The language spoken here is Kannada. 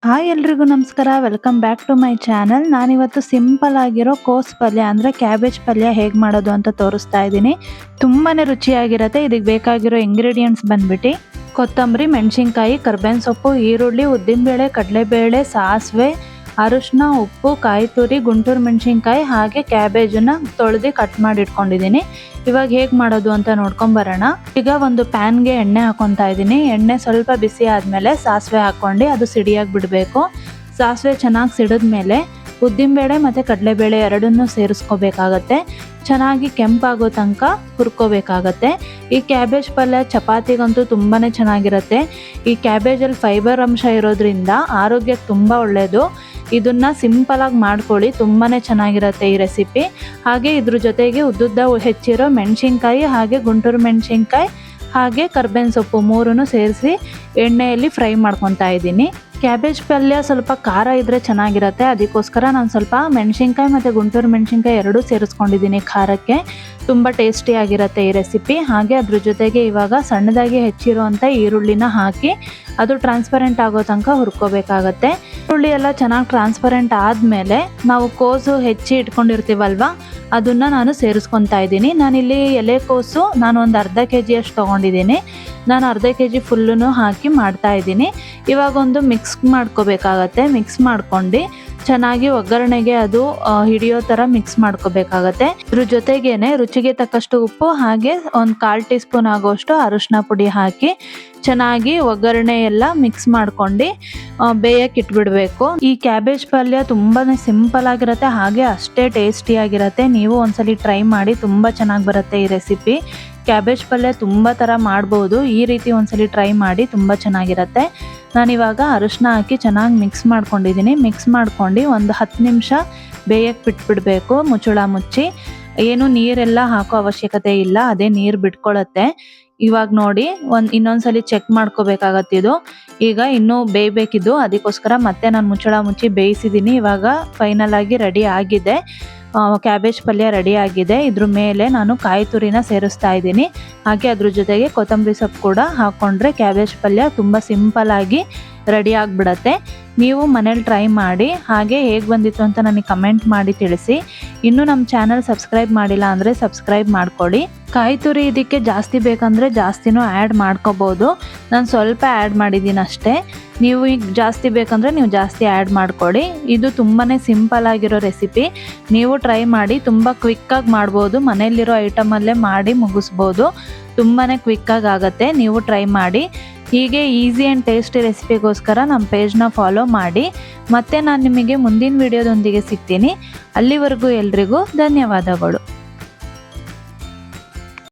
ಹಾಯ್ ಎಲ್ರಿಗೂ ನಮಸ್ಕಾರ. Welcome back to my channel. ನಾನಿವತ್ತು ಸಿಂಪಲ್ ಆಗಿರೋ ಕೋಸ್ ಪಲ್ಯ ಅಂದರೆ ಕ್ಯಾಬೇಜ್ ಪಲ್ಯ ಹೇಗೆ ಮಾಡೋದು ಅಂತ ತೋರಿಸ್ತಾ ಇದ್ದೀನಿ. ತುಂಬಾ ರುಚಿಯಾಗಿರುತ್ತೆ. ಇದಕ್ಕೆ ಬೇಕಾಗಿರೋ ಇಂಗ್ರೀಡಿಯೆಂಟ್ಸ್ ಬಂದ್ಬಿಟ್ಟು ಕೊತ್ತಂಬರಿ, ಮೆಣಸಿನ್ಕಾಯಿ, ಕರ್ಬೇವಿನ ಸೊಪ್ಪು, ಈರುಳ್ಳಿ, ಉದ್ದಿನಬೇಳೆ, ಕಡಲೆಬೇಳೆ, ಸಾಸಿವೆ, ಅರಿಶಿನ, ಉಪ್ಪು, ಕಾಯಿ ತುರಿ, ಗುಂಟೂರು ಮೆಣಸಿನ್ಕಾಯಿ, ಹಾಗೆ ಕ್ಯಾಬೇಜನ್ನು ತೊಳೆದು ಕಟ್ ಮಾಡಿ ಇಟ್ಕೊಂಡಿದ್ದೀನಿ. ಇವಾಗ ಹೇಗೆ ಮಾಡೋದು ಅಂತ ನೋಡ್ಕೊಂಬರೋಣ. ಈಗ ಒಂದು ಪ್ಯಾನ್ಗೆ ಎಣ್ಣೆ ಹಾಕೊತಾ ಇದ್ದೀನಿ. ಎಣ್ಣೆ ಸ್ವಲ್ಪ ಬಿಸಿ ಆದಮೇಲೆ ಸಾಸಿವೆ ಹಾಕ್ಕೊಂಡು ಅದು ಸಿಡಿಯಾಗಿ ಬಿಡಬೇಕು. ಸಾಸಿವೆ ಚೆನ್ನಾಗಿ ಸಿಡಿದ್ಮೇಲೆ ಉದ್ದಿನಬೇಳೆ ಮತ್ತು ಕಡಲೆಬೇಳೆ ಎರಡನ್ನೂ ಸೇರಿಸ್ಕೋಬೇಕಾಗತ್ತೆ. ಚೆನ್ನಾಗಿ ಕೆಂಪಾಗೋ ತನಕ ಹುರ್ಕೋಬೇಕಾಗತ್ತೆ. ಈ ಕ್ಯಾಬೇಜ್ ಪಲ್ಯ ಚಪಾತಿಗಂತೂ ತುಂಬಾ ಚೆನ್ನಾಗಿರುತ್ತೆ. ಈ ಕ್ಯಾಬೇಜಲ್ಲಿ ಫೈಬರ್ ಅಂಶ ಇರೋದ್ರಿಂದ ಆರೋಗ್ಯಕ್ಕೆ ತುಂಬ ಒಳ್ಳೆಯದು. ಇದನ್ನು ಸಿಂಪಲಾಗಿ ಮಾಡ್ಕೊಳ್ಳಿ, ತುಂಬಾ ಚೆನ್ನಾಗಿರುತ್ತೆ ಈ ರೆಸಿಪಿ. ಹಾಗೆ ಇದ್ರ ಜೊತೆಗೆ ಉದ್ದುದ್ದ ಹೆಚ್ಚಿರೋ ಮೆಣಸಿನ್ಕಾಯಿ, ಹಾಗೆ ಗುಂಟೂರು ಮೆಣಸಿನ್ಕಾಯಿ, ಹಾಗೆ ಕರ್ಬೇವಿನ ಸೊಪ್ಪು ಮೂರನ್ನು ಸೇರಿಸಿ ಎಣ್ಣೆಯಲ್ಲಿ ಫ್ರೈ ಮಾಡ್ಕೊತಾ ಇದ್ದೀನಿ. ಕ್ಯಾಬೇಜ್ ಪಲ್ಯ ಸ್ವಲ್ಪ ಖಾರ ಇದ್ದರೆ ಚೆನ್ನಾಗಿರುತ್ತೆ. ಅದಕ್ಕೋಸ್ಕರ ನಾನು ಸ್ವಲ್ಪ ಮೆಣಸಿನ್ಕಾಯಿ ಮತ್ತು ಗುಂಟೂರು ಮೆಣಸಿನ್ಕಾಯಿ ಎರಡೂ ಸೇರಿಸ್ಕೊಂಡಿದ್ದೀನಿ ಖಾರಕ್ಕೆ. ತುಂಬ ಟೇಸ್ಟಿಯಾಗಿರುತ್ತೆ ಈ ರೆಸಿಪಿ. ಹಾಗೆ ಅದ್ರ ಜೊತೆಗೆ ಇವಾಗ ಸಣ್ಣದಾಗಿ ಹೆಚ್ಚಿರುವಂಥ ಈರುಳ್ಳಿನ ಹಾಕಿ ಅದು ಟ್ರಾನ್ಸ್ಪರೆಂಟ್ ಆಗೋ ತನಕ ಹುರ್ಕೋಬೇಕಾಗತ್ತೆ. ಈರುಳ್ಳಿ ಎಲ್ಲ ಚೆನ್ನಾಗಿ ಟ್ರಾನ್ಸ್ಪರೆಂಟ್ ಆದಮೇಲೆ ನಾವು ಕೋಸು ಹೆಚ್ಚಿ ಇಟ್ಕೊಂಡಿರ್ತೀವಲ್ವ, ಅದನ್ನು ನಾನು ಸೇರಿಸ್ಕೊತಾ ಇದ್ದೀನಿ. ನಾನಿಲ್ಲಿ ಎಲೆಕೋಸು ಒಂದು ಅರ್ಧ kg ಅಷ್ಟು ತೊಗೊಂಡಿದ್ದೀನಿ. ನಾನು ಅರ್ಧ kg ಫುಲ್ಲೂ ಹಾಕಿ ಮಾಡ್ತಾ ಇದ್ದೀನಿ. ಇವಾಗ ಒಂದು ಮಿಕ್ಸ್ ಮಾಡ್ಕೋಬೇಕಾಗತ್ತೆ. ಮಿಕ್ಸ್ ಮಾಡ್ಕೊಂಡು ಚೆನ್ನಾಗಿ ಒಗ್ಗರಣೆಗೆ ಅದು ಹಿಡಿಯೋ ಥರ ಮಿಕ್ಸ್ ಮಾಡ್ಕೋಬೇಕಾಗತ್ತೆ. ಇದ್ರ ಜೊತೆಗೇನೆ ರುಚಿಗೆ ತಕ್ಕಷ್ಟು ಉಪ್ಪು, ಹಾಗೆ ಒಂದು 1/4 ಟೀ ಸ್ಪೂನ್ ಆಗೋಷ್ಟು ಅರಿಶಿನ ಪುಡಿ ಹಾಕಿ ಚೆನ್ನಾಗಿ ಒಗ್ಗರಣೆ ಎಲ್ಲ ಮಿಕ್ಸ್ ಮಾಡ್ಕೊಂಡು ಬೇಯಕ್ಕೆ ಇಟ್ಬಿಡಬೇಕು. ಈ ಕ್ಯಾಬೇಜ್ ಪಲ್ಯ ತುಂಬಾ ಸಿಂಪಲ್ ಆಗಿರುತ್ತೆ, ಹಾಗೆ ಅಷ್ಟೇ ಟೇಸ್ಟಿಯಾಗಿರುತ್ತೆ. ನೀವು ಒಂದ್ಸಲಿ ಟ್ರೈ ಮಾಡಿ, ತುಂಬ ಚೆನ್ನಾಗಿ ಬರುತ್ತೆ ಈ ರೆಸಿಪಿ. ಕ್ಯಾಬೇಜ್ ಪಲ್ಯ ತುಂಬ ಥರ ಮಾಡ್ಬೋದು. ಈ ರೀತಿ ಒಂದ್ಸಲಿ ಟ್ರೈ ಮಾಡಿ, ತುಂಬ ಚೆನ್ನಾಗಿರುತ್ತೆ. ನಾನಿವಾಗ ಅರಿಶಿನ ಹಾಕಿ ಚೆನ್ನಾಗಿ ಮಿಕ್ಸ್ ಮಾಡ್ಕೊಂಡಿದ್ದೀನಿ. ಮಿಕ್ಸ್ ಮಾಡ್ಕೊಂಡು ಒಂದು 10 ನಿಮಿಷ ಬೇಯಕ್ಕೆ ಬಿಟ್ಬಿಡಬೇಕು ಮುಚ್ಚಳ ಮುಚ್ಚಿ. ಏನು ನೀರೆಲ್ಲ ಹಾಕೋ ಅವಶ್ಯಕತೆ ಇಲ್ಲ, ಅದೇ ನೀರು ಬಿಟ್ಕೊಳ್ಳುತ್ತೆ. ಇವಾಗ ನೋಡಿ ಇನ್ನೊಂದ್ಸಲಿ ಚೆಕ್ ಮಾಡ್ಕೋಬೇಕಾಗತ್ತಿದು. ಈಗ ಇನ್ನೂ ಬೇಯಬೇಕಿದ್ದು, ಅದಕ್ಕೋಸ್ಕರ ಮತ್ತೆ ನಾನು ಮುಚ್ಚಳ ಮುಚ್ಚಿ ಬೇಯಿಸಿದ್ದೀನಿ. ಇವಾಗ ಫೈನಲ್ ಆಗಿ ರೆಡಿ ಆಗಿದೆ. ಕ್ಯಾಬೇಜ್ ಪಲ್ಯ ರೆಡಿ ಆಗಿದೆ. ಇದ್ರ ಮೇಲೆ ನಾನು ಕಾಯಿ ತುರಿನ ಸೇರಿಸ್ತಾ ಇದ್ದೀನಿ. ಹಾಗೆ ಅದ್ರ ಜೊತೆಗೆ ಕೊತ್ತಂಬರಿ ಸೊಪ್ಪು ಕೂಡ ಹಾಕ್ಕೊಂಡ್ರೆ ಕ್ಯಾಬೇಜ್ ಪಲ್ಯ ತುಂಬ ಸಿಂಪಲ್ ಆಗಿ ರೆಡಿ ಆಗಿಬಿಡತ್ತೆ. ನೀವು ಮನೇಲಿ ಟ್ರೈ ಮಾಡಿ, ಹಾಗೆ ಹೇಗೆ ಬಂದಿತ್ತು ಅಂತ ನನಗೆ ಕಮೆಂಟ್ ಮಾಡಿ ತಿಳಿಸಿ. ಇನ್ನೂ ನಮ್ಮ ಚಾನಲ್ ಸಬ್ಸ್ಕ್ರೈಬ್ ಮಾಡಿಲ್ಲ ಅಂದರೆ ಸಬ್ಸ್ಕ್ರೈಬ್ ಮಾಡ್ಕೊಳ್ಳಿ. ಕಾಯಿ ತುರಿ ಇದಕ್ಕೆ ಜಾಸ್ತಿ ಬೇಕಂದರೆ ಜಾಸ್ತಿನೂ ಆ್ಯಡ್ ಮಾಡ್ಕೋಬೋದು. ನಾನು ಸ್ವಲ್ಪ ಆ್ಯಡ್ ಮಾಡಿದ್ದೀನಿ ಅಷ್ಟೇ. ನೀವು ಈಗ ಜಾಸ್ತಿ ಬೇಕಂದರೆ ನೀವು ಜಾಸ್ತಿ ಆ್ಯಡ್ ಮಾಡ್ಕೊಳ್ಳಿ. ಇದು ತುಂಬಾ ಸಿಂಪಲ್ ಆಗಿರೋ ರೆಸಿಪಿ. ನೀವು ಟ್ರೈ ಮಾಡಿ, ತುಂಬ ಕ್ವಿಕ್ಕಾಗಿ ಮಾಡ್ಬೋದು. ಮನೆಯಲ್ಲಿರೋ ಐಟಮಲ್ಲೇ ಮಾಡಿ ಮುಗಿಸ್ಬೋದು. ತುಂಬಾ ಕ್ವಿಕ್ಕಾಗಿ ಆಗುತ್ತೆ. ನೀವು ಟ್ರೈ ಮಾಡಿ. ಹೀಗೆ ಈಸಿ ಆ್ಯಂಡ್ ಟೇಸ್ಟಿ ರೆಸಿಪಿಗೋಸ್ಕರ ನಮ್ಮ ಪೇಜ್ನ ಫಾಲೋ ಮಾಡಿ. ಮತ್ತೆ ನಾನು ನಿಮಗೆ ಮುಂದಿನ ವಿಡಿಯೋದೊಂದಿಗೆ ಸಿಗ್ತೀನಿ. ಅಲ್ಲಿವರೆಗೂ ಎಲ್ರಿಗೂ ಧನ್ಯವಾದಗಳು.